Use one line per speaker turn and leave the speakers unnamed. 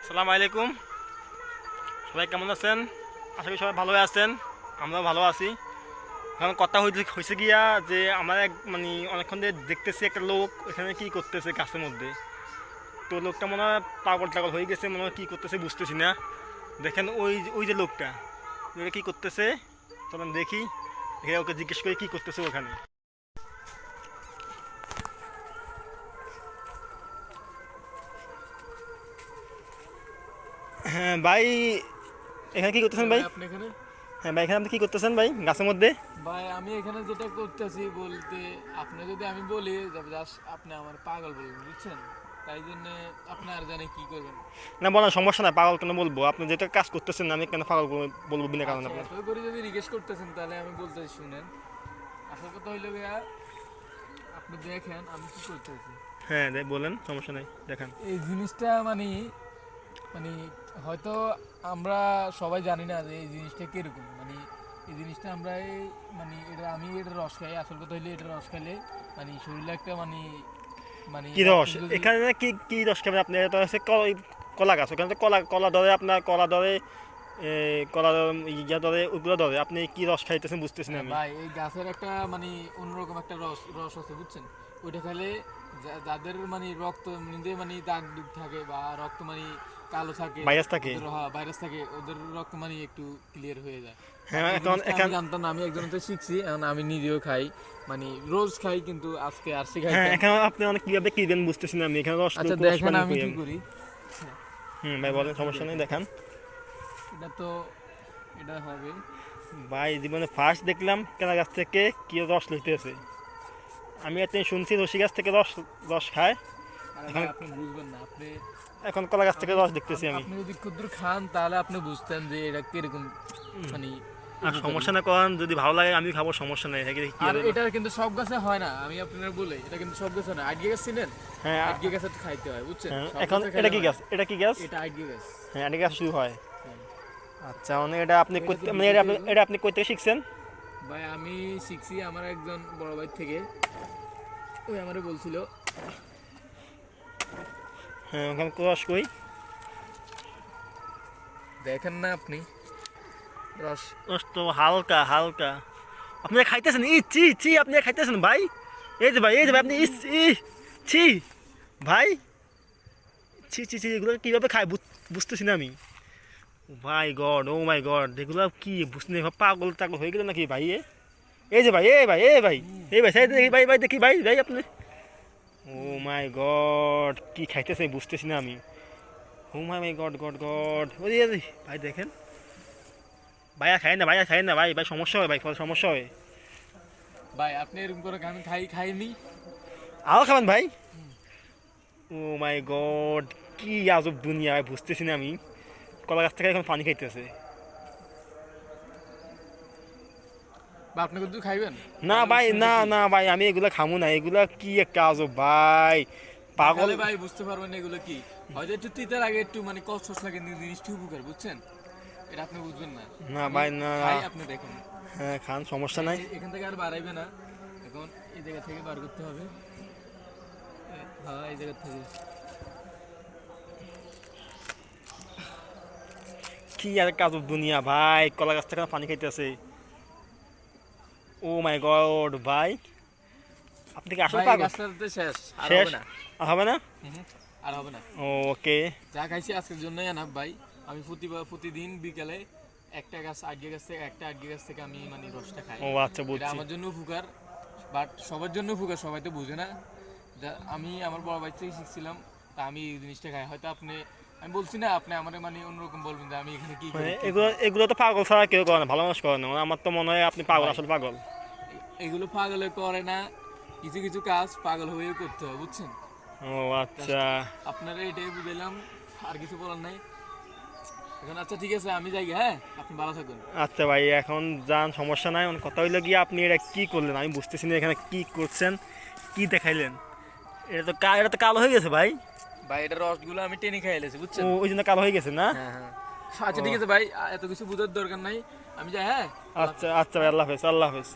আসসালামু আলাইকুম। সবাই কেমন আছেন? আশা করি সবাই ভালো আছেন, আমরাও ভালো আছি। কারণ কথা হয়েছে গিয়া যে আমার এক অনেকক্ষণ ধরে দেখতেছি একটা লোক এখানে কি করতেছে গাছের মধ্যে। তো লোকটা মনে হয় পাগল টাগল হয়ে গেছে, মনে হয় কী করতেছে বুঝতেছি না। দেখেন ওই ওই যে লোকটা ওটা কী করতেছে, চলেন দেখি, দেখে ওকে জিজ্ঞেস করি কী করতেছে ওখানে। হ্যাঁ ভাই, এখানে কী করতেছেন ভাই?
আপনি এখানে?
হ্যাঁ ভাই, এখানে আপনি কী করতেছেন ভাই গাছের মধ্যে?
ভাই আমি এখানে যেটা করতেছি বলতে, আপনি যদি আমি বলি জাস্ট আপনি আমার পাগল বলবেন, বুঝছেন? তাই জন্য আপনি আর জানে কি করবেন।
না বলেন, সমস্যা নাই, পাগল কেন বলবো? আপনি যেটা কাজ করতেছেন আমি কেন পাগল বলবো বিনা কারণে
আচ্ছা,
আপনার?
এত করে যদি জিজ্ঞেস করতেছেন তাহলে আমি বলতে শুনেন। আসল কথা হইলো গিয়া, আপনি দেখেন আমি কি করতেছি।
হ্যাঁ বলেন, সমস্যা নাই, দেখান।
এই জিনিসটা মানে মানে হয়তো আমরা সবাই জানি না যে এই জিনিসটা কিরকম। এই জিনিসটা আমরা এটা আমি এটা রস খাই। আসল কথা হইলে এটা রস খাইলে শরীরে একটা মানে
কি
রক্ত
রস
যদি
এখানে? কি কি রস খাবেন আপনি? এটা হচ্ছে কলা গাছ, ওখানে তো কলা কলা ধরে, আপনার কলা ধরে, কলা ইয়া ধরে, ওগুলো ধরে। আপনি কি রস খাইতেছেন বুঝতেছেন আমি।
ভাই এই গাছের একটা অন্যরকম একটা রস রস আছে, বুঝছেন? ওইটা খেলে যাদের রক্ত মধ্যে দাগ দুগ থাকে বা রক্ত কালো থাকে,
ভাইরাস থাকে।
ওদের হ্যাঁ ভাইরাস থাকে, ওদের রক্ত একটু ক্লিয়ার হয়ে যায়।
হ্যাঁ
এই
এখন
জিনিসটা
এখন
আমি জানতাম না, আমি একজনের থেকে শিখছি। এখন আমি নিজেও খাই, রোজ খাই, কিন্তু আজকে আর
হ্যাঁ,
শিখাইতাম।
এখন আপনি অনেক কিভাবে কি দেন বুঝতেছেন আমি। এখানে রস
আচ্ছা
রস
দেখেন
পানি
আমি
কই
কি
আমি।
করি।
ভাই বলেন, সমস্যা নেই, দেখান।
এটা তো এটা হবে।
ভাই জীবনে ফার্স্ট দেখলাম কেনা গাছ থেকে কি রস লইতেছে। আমি এত শুনছি রসি গাছ থেকে রস রস খায়,
আরে
এখন
ভাই আপনি বুঝবেন না।
এখন কলা গাছ থেকে
আমি
রস দেখতেছি আমি।
আপনি যদি ক্ষুদ্র খান তাহলে আপনি বুঝতেন যে এটা কিরকম মানে
আর
উপকারী।
সমস্যা না, করেন যদি ভালো লাগে আমি খাবো, সমস্যা নেই। হ্যাঁ কি
আর
হবে না?
এটা কিন্তু সব গাছে হয় না, আমি আপনার বলে এটা কিন্তু সব গাছে না। আইডিয়া গাছ চিনেন?
হ্যাঁ
আইডিয়া গাছে খাইতে হয়, বুঝছেন?
হ্যাঁ,
সব
এখন
গাছে
এটা
খাইলে
কি
হয়
গাছ?
না।
এটা কি গাছ?
এটা আইডিয়া গাছ।
হ্যাঁ, এটা গাছ শুরু হয়।
হ্যাঁ।
আচ্ছা, মানে এটা আপনি
এটা তো
করতে, মানে
দুটো
এটা আপনি
দিয়ে
এটা আপনি কই থেকে শিখছেন?
ভাই আমি শিখছি আমার একজন বড় ভাই থেকে। ওই আমারে বলছিল।
হ্যাঁ, ওখানে রস কই?
দেখেন না আপনি রস?
রস তো হালকা হালকা। আপনি খাইতেছেন? ই চি চি, আপনি খাইতেছেন ভাই? এই যে ভাই, এই যে ভাই, আপনি ইস ই ছি ভাই, ছি ছি ছি, এগুলো কীভাবে খায় বুঝতেছি না আমি। মাই গড, ও মাই গড, এগুলো কি বুঝতে নেই, পাগল টাগল হয়ে গেল নাকি ভাই? এই যে ভাই, এই ভাই, এই ভাই, এই ভাই, সাইড দেখি ভাই, ভাই দেখি ভাই, ভাই আপনি, ও মাই গড, কি খাইতেছে বুঝতেছি না আমি। ও মাই মাই গড গড গড, ওই যে ভাই দেখেন, ভাইয়া খাই না, ভাইয়া খাই না ভাই, ভাই সমস্যা হয় ভাই, সমস্যা হয়।
ভাই আপনি এরকম করে আমি খাইনি।
আরও খাবেন ভাই? ও মাই গড, কি আজব দুনিয়া ভাই, বুঝতেছি না আমি। কলা গাছ থেকে এখন পানি খাইতেছে।
বা আপনি কিন্তু খাইবেন?
না
তাহলে
ভাই,
বুঝছেন
না
এটা কি।
না ভাই, আমি এগুলা খামু না, এগুলা কি একটা আজব ভাই,
না
পাগল।
খালে ভাই বুঝতে পারবেন না এগুলো কি। হয়তো একটু তিতার আগে একটু কষ্ট লাগে, কিন্তু জিনিসটি উপকার, বুঝছেন? এটা আপনি বুঝবেন না।
না
আমি
ভাই, না না।
খাই, আপনি দেখেন।
হ্যাঁ খান, সমস্যা নাই।
এখান থেকে আর বাড়াইবে না। এখন এই জায়গা থেকে বার করতে হবে। হ্যাঁ, এই জায়গা থেকে।
কি আর একটা আজব দুনিয়া ভাই, কলা গাছ থেকে পানি খাইতেছে। ও মাই গড ভাই, আপনি কি আসলে
ভাই এই
পাগল?
গাছটাতে শেষ, আর
শেষ?
হবে না।
আর হবে না?
আর হবে না।
ওকে।
যা খাইছি আজকের জন্যই এনাফ ভাই। আমি প্রতিদিন বিকেলে একটা গাছ আটকে গাছ থেকে আমি রসটা খাই।
ও আচ্ছা,
এটা
বুঝছি।
আমার জন্য উপকার, বাট সবার জন্য উপকার, সবাই তো বুঝে না। আমি আমার বড় ভাই থেকে শিখছিলাম, তা আমি এই জিনিসটা খাই। হয়তো আমি বলছি না, আপনি আমার অন্যরকম বলবেন যে আমি এখানে কি
মানে
করি।
এগুলো এগুলো তো পাগল ছাড়া কেউ করে না, ভালো মানুষ করে না। মানে আমার তো মনে হয় আপনি পাগল,
ভাই
আসলে পাগল।
এগুলো পাগলে করে না, কিছু কিছু কাজ পাগল হয়েও করতে হয়, বুঝছেন?
ও আচ্ছা।
আপনারা এটাই বুঝাইলাম, আর কিছু বলার নাই এখন। আচ্ছা ঠিক আছে, আমি যাই গে, হ্যাঁ? আপনি ভালো থাকুন।
আচ্ছা ভাই, এখন যান, সমস্যা নাই। কথা হইলো গিয়ে আপনি এটা কি করলেন আমি বুঝতেছি না, এখানে কি করছেন, কি দেখাইলেন? এটা তো কালো হয়ে গেছে ভাই।
ভাই এটা রসগুলো আমি টেনে খাই এলেছি,
ও
বুঝছেন?
ওই জন্য কালো হয়ে গেছে না?
হ্যাঁ হ্যাঁ। আচ্ছা ঠিক আছে ভাই, এত কিছু বোঝার দরকার নাই। আমি যাই, হ্যাঁ?
আচ্ছা আচ্ছা ভাই, আল্লাহ হাফেজ, আল্লাহ হাফেজ।